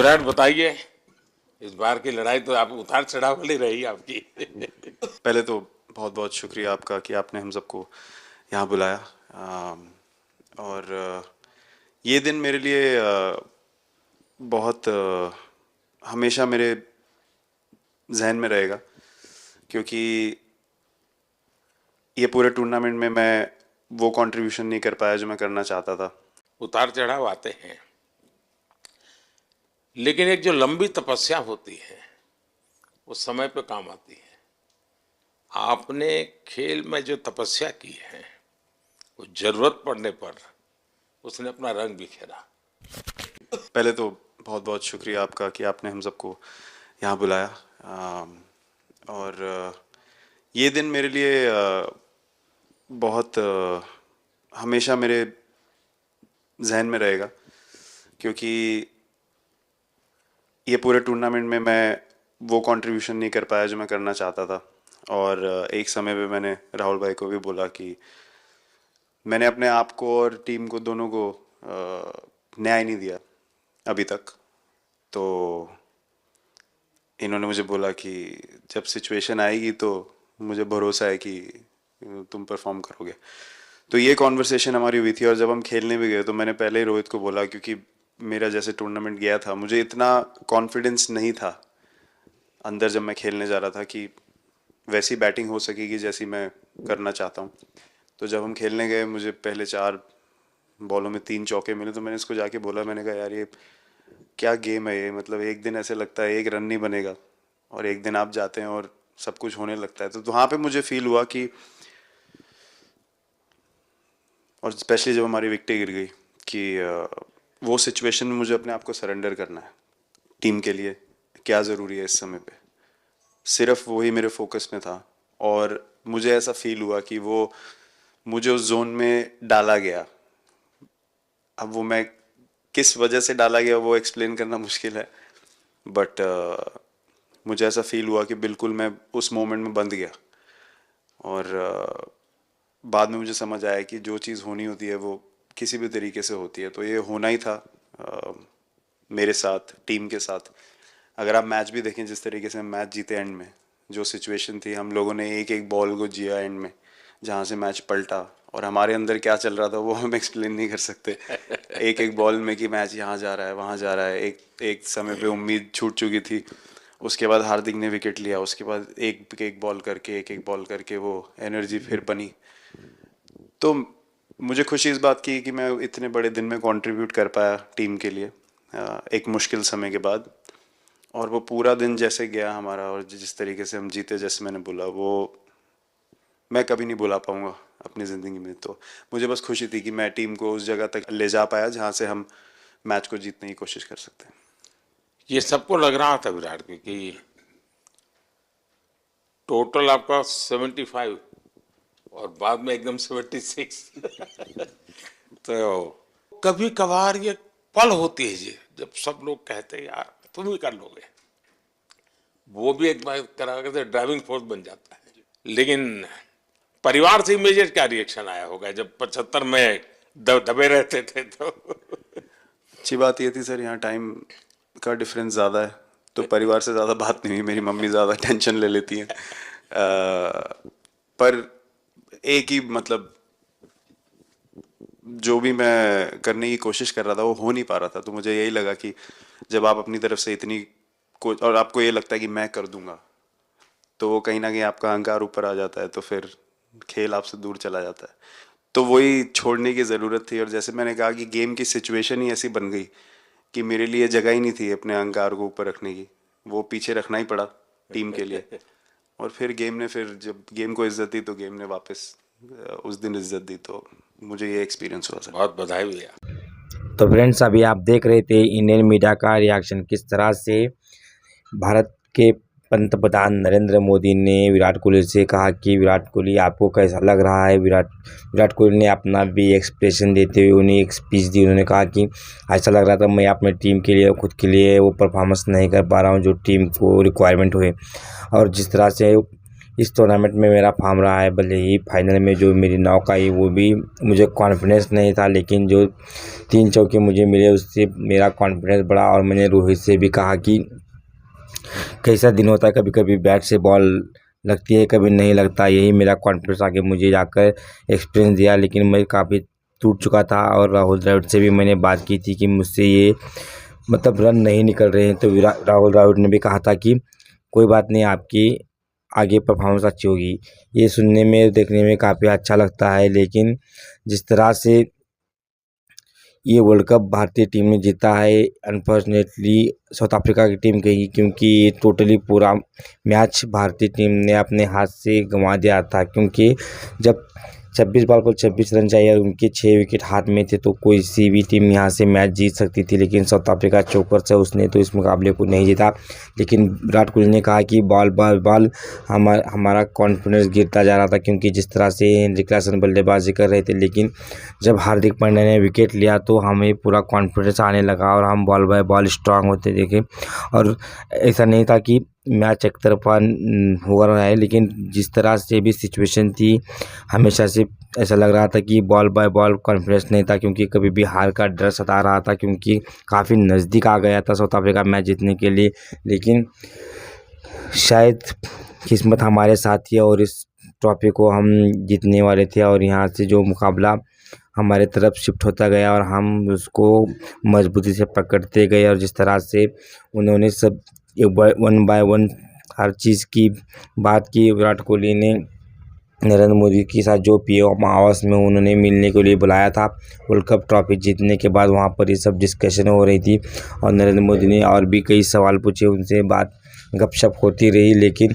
विराट बताइए, इस बार की लड़ाई तो आप उतार चढ़ाव वाली रही आपकी। पहले तो बहुत बहुत शुक्रिया आपका कि आपने हम सबको यहाँ बुलाया। और ये दिन मेरे लिए बहुत हमेशा मेरे जहन में रहेगा, क्योंकि ये पूरे टूर्नामेंट में मैं वो कंट्रीब्यूशन नहीं कर पाया जो मैं करना चाहता था। उतार चढ़ाव आते हैं, लेकिन एक जो लंबी तपस्या होती है वो समय पे काम आती है। आपने खेल में जो तपस्या की है वो जरूरत पड़ने पर उसने अपना रंग बिखेरा। पहले तो बहुत बहुत शुक्रिया आपका कि आपने हम सबको यहाँ बुलाया। और ये दिन मेरे लिए बहुत हमेशा मेरे जहन में रहेगा, क्योंकि ये पूरे टूर्नामेंट में मैं वो कंट्रीब्यूशन नहीं कर पाया जो मैं करना चाहता था। और एक समय पे मैंने राहुल भाई को भी बोला कि मैंने अपने आप को और टीम को दोनों को न्याय नहीं दिया अभी तक। तो इन्होंने मुझे बोला कि जब सिचुएशन आएगी तो मुझे भरोसा है कि तुम परफॉर्म करोगे। तो ये कॉन्वर्सेशन हमारी हुई थी, और जब हम खेलने भी गए तो मैंने पहले ही रोहित को बोला, क्योंकि मेरा जैसे टूर्नामेंट गया था मुझे इतना कॉन्फिडेंस नहीं था अंदर जब मैं खेलने जा रहा था कि वैसी बैटिंग हो सकेगी जैसी मैं करना चाहता हूँ। तो जब हम खेलने गए मुझे पहले 4 बॉलों में 3 चौके मिले, तो मैंने इसको जाके बोला, मैंने कहा यार ये क्या गेम है ये, मतलब एक दिन ऐसे लगता है एक रन नहीं बनेगा और एक दिन आप जाते हैं और सब कुछ होने लगता है। तो वहाँ पे मुझे फील हुआ कि, और स्पेशली जब हमारी विकेट गिर गई, कि वो सिचुएशन में मुझे अपने आप को सरेंडर करना है। टीम के लिए क्या ज़रूरी है इस समय पे, सिर्फ वही मेरे फोकस में था। और मुझे ऐसा फील हुआ कि वो मुझे उस जोन में डाला गया। अब वो मैं किस वजह से डाला गया वो एक्सप्लेन करना मुश्किल है, बट मुझे ऐसा फील हुआ कि बिल्कुल मैं उस मोमेंट में बंध गया। और बाद में मुझे समझ आया कि जो चीज़ होनी होती है वो किसी भी तरीके से होती है। तो ये होना ही था मेरे साथ, टीम के साथ। अगर आप मैच भी देखें, जिस तरीके से हम मैच जीते एंड में, जो सिचुएशन थी, हम लोगों ने एक एक बॉल को जिया एंड में, जहाँ से मैच पलटा, और हमारे अंदर क्या चल रहा था वो हम एक्सप्लेन नहीं कर सकते। एक एक बॉल में कि मैच यहाँ जा रहा है वहाँ जा रहा है। एक एक समय पे उम्मीद छूट चुकी थी, उसके बाद हार्दिक ने विकेट लिया, उसके बाद एक एक बॉल करके वो एनर्जी फिर बनी। तो मुझे खुशी इस बात की कि मैं इतने बड़े दिन में कंट्रीब्यूट कर पाया टीम के लिए एक मुश्किल समय के बाद। और वो पूरा दिन जैसे गया हमारा, और जिस तरीके से हम जीते, जैसे मैंने बोला, वो मैं कभी नहीं भुला पाऊंगा अपनी ज़िंदगी में। तो मुझे बस खुशी थी कि मैं टीम को उस जगह तक ले जा पाया जहाँ से हम मैच को जीतने की कोशिश कर सकते हैं। ये सबको लग रहा था विराट की कि टोटल आपका 75 और बाद में एकदम 76। तो कभी कभार ये पल होती है जी, जब सब लोग कहते हैं यार तुम ही कर लोगे, वो भी एक बार करा करके ड्राइविंग फोर्स बन जाता है। लेकिन परिवार से इमीडिएट क्या रिएक्शन आया होगा जब 75 में दबे रहते थे तो? अच्छी बात ये थी सर, यहाँ टाइम का डिफरेंस ज़्यादा है, तो परिवार से ज़्यादा बात नहीं हुई। मेरी मम्मी ज़्यादा टेंशन ले लेती हैं। पर एक ही मतलब, जो भी मैं करने की कोशिश कर रहा था वो हो नहीं पा रहा था। तो मुझे यही लगा कि जब आप अपनी तरफ से इतनी और आपको ये लगता है कि मैं कर दूंगा, तो वो कहीं ना कहीं आपका अहंकार ऊपर आ जाता है, तो फिर खेल आपसे दूर चला जाता है। तो वही छोड़ने की ज़रूरत थी। और जैसे मैंने कहा कि गेम की सिचुएशन ही ऐसी बन गई कि मेरे लिए जगह ही नहीं थी अपने अहंकार को ऊपर रखने की, वो पीछे रखना ही पड़ा टीम के लिए। और फिर गेम ने, फिर जब गेम को इज्जत दी तो गेम ने वापस उस दिन इज्जत दी। तो मुझे ये एक्सपीरियंस हुआ सर। बहुत बधाई भैया। तो फ्रेंड्स, अभी आप देख रहे थे इंडियन मीडिया का रिएक्शन, किस तरह से भारत के पंतप्रधान नरेंद्र मोदी ने विराट कोहली से कहा कि विराट कोहली आपको कैसा लग रहा है। विराट कोहली ने अपना भी एक्सप्रेशन देते हुए उन्हें एक स्पीच दी। उन्होंने कहा कि ऐसा लग रहा था मैं अपने टीम के लिए, खुद के लिए वो परफॉर्मेंस नहीं कर पा रहा हूँ जो टीम को रिक्वायरमेंट हुए। और जिस तरह से इस टूर्नामेंट में मेरा फॉर्म रहा है। भले ही फाइनल में जो मेरी नॉक आई वो भी मुझे कॉन्फिडेंस नहीं था, लेकिन जो 3 चौके मुझे मिले उससे मेरा कॉन्फिडेंस बढ़ा। और मैंने रोहित से भी कहा कि कैसा दिन होता है, कभी कभी बैट से बॉल लगती है, कभी नहीं लगता। यही मेरा कॉन्फिडेंस आगे मुझे जाकर एक्सपीरियंस दिया। लेकिन मैं काफ़ी टूट चुका था और राहुल द्रविड़ से भी मैंने बात की थी कि मुझसे ये मतलब रन नहीं निकल रहे हैं। तो राहुल द्रविड़ ने भी कहा था कि कोई बात नहीं, आपकी आगे परफॉर्मेंस अच्छी होगी। ये सुनने में देखने में काफ़ी अच्छा लगता है, लेकिन जिस तरह से ये वर्ल्ड कप भारतीय टीम ने जीता है, अनफॉर्चुनेटली साउथ अफ्रीका की टीम गई, क्योंकि ये टोटली पूरा मैच भारतीय टीम ने अपने हाथ से गंवा दिया था। क्योंकि जब 26 बॉल पर 26 रन चाहिए और उनके 6 विकेट हाथ में थे, तो कोई सी भी टीम यहाँ से मैच जीत सकती थी। लेकिन साउथ अफ्रीका चौकर से उसने तो इस मुकाबले को नहीं जीता। लेकिन विराट कोहली ने कहा कि बॉल बाय बॉल हमारा कॉन्फिडेंस गिरता जा रहा था, क्योंकि जिस तरह से हेनरी क्लासन बल्लेबाजी कर रहे थे। लेकिन जब हार्दिक पांड्या ने विकेट लिया तो हमें पूरा कॉन्फिडेंस आने लगा और हम बॉल बाय बॉल स्ट्रांग होते देखे। और ऐसा नहीं था कि मैच एक तरफा हो रहा है, लेकिन जिस तरह से भी सिचुएशन थी, हमेशा से ऐसा लग रहा था कि बॉल बाय बॉल कॉन्फिडेंस नहीं था, क्योंकि कभी भी हार का डर सता रहा था, क्योंकि काफ़ी नज़दीक आ गया था साउथ अफ्रीका मैच जीतने के लिए। लेकिन शायद किस्मत हमारे साथ थी और इस ट्रॉफी को हम जीतने वाले थे। और यहाँ से जो मुकाबला हमारे तरफ शिफ्ट होता गया और हम उसको मजबूती से पकड़ते गए। और जिस तरह से उन्होंने सब वन बाय वन हर चीज़ की बात की, विराट कोहली ने नरेंद्र मोदी के साथ जो पीएम आवास में उन्होंने मिलने के लिए बुलाया था वर्ल्ड कप ट्रॉफी जीतने के बाद, वहाँ पर ये सब डिस्कशन हो रही थी। और नरेंद्र मोदी ने और भी कई सवाल पूछे, उनसे बात गपशप होती रही। लेकिन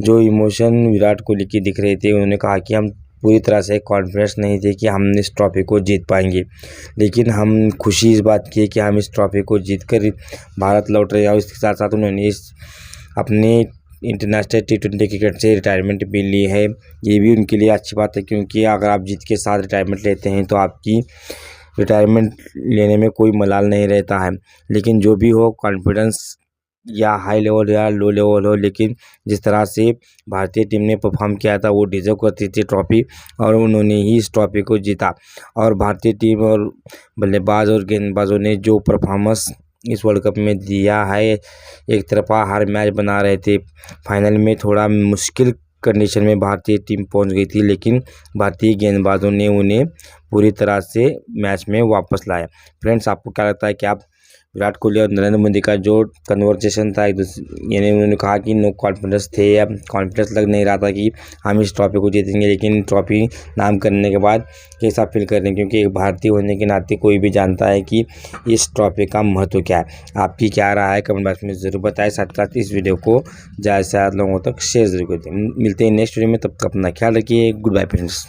जो इमोशन विराट कोहली की दिख रहे थे, उन्होंने कहा कि हम पूरी तरह से कॉन्फिडेंस नहीं थे कि हम इस ट्रॉफी को जीत पाएंगे, लेकिन हम खुशी इस बात की कि हम इस ट्रॉफी को जीतकर भारत लौट रहे हैं। और इसके साथ साथ उन्होंने इस अपने इंटरनेशनल T20 क्रिकेट से रिटायरमेंट भी ली है। ये भी उनके लिए अच्छी बात है, क्योंकि अगर आप जीत के साथ रिटायरमेंट लेते हैं तो आपकी रिटायरमेंट लेने में कोई मलाल नहीं रहता है। लेकिन जो भी हो, कॉन्फिडेंस या हाई लेवल या लो लेवल हो, लेकिन जिस तरह से भारतीय टीम ने परफॉर्म किया था वो डिजर्व करती थी ट्रॉफी, और उन्होंने ही इस ट्रॉफी को जीता। और भारतीय टीम और बल्लेबाज और गेंदबाजों ने जो परफॉर्मेंस इस वर्ल्ड कप में दिया है, एक तरफा हर मैच बना रहे थे। फाइनल में थोड़ा मुश्किल कंडीशन में भारतीय टीम पहुंच गई थी, लेकिन भारतीय गेंदबाजों ने उन्हें पूरी तरह से मैच में वापस लाया। फ्रेंड्स, आपको क्या लगता है कि आप विराट कोहली और नरेंद्र मोदी का जो कन्वर्सेशन था, एक दूसरे यानी उन्होंने कहा कि नो कॉन्फिडेंस थे या कॉन्फिडेंस लग नहीं रहा था कि हम इस ट्रॉफी को जीतेंगे, लेकिन ट्रॉफी नाम करने के बाद कैसा फील कर रहे हैं? क्योंकि एक भारतीय होने के नाते कोई भी जानता है कि इस ट्रॉफी का महत्व क्या है। आपकी क्या राय है कमेंट बॉक्स में ज़रूर बताएं। साथ साथ इस वीडियो को ज़्यादा से ज़्यादा लोगों तक शेयर जरूर कर दें। मिलते हैं नेक्स्ट वीडियो में, तब तक अपना ख्याल रखिए। Good bye friends.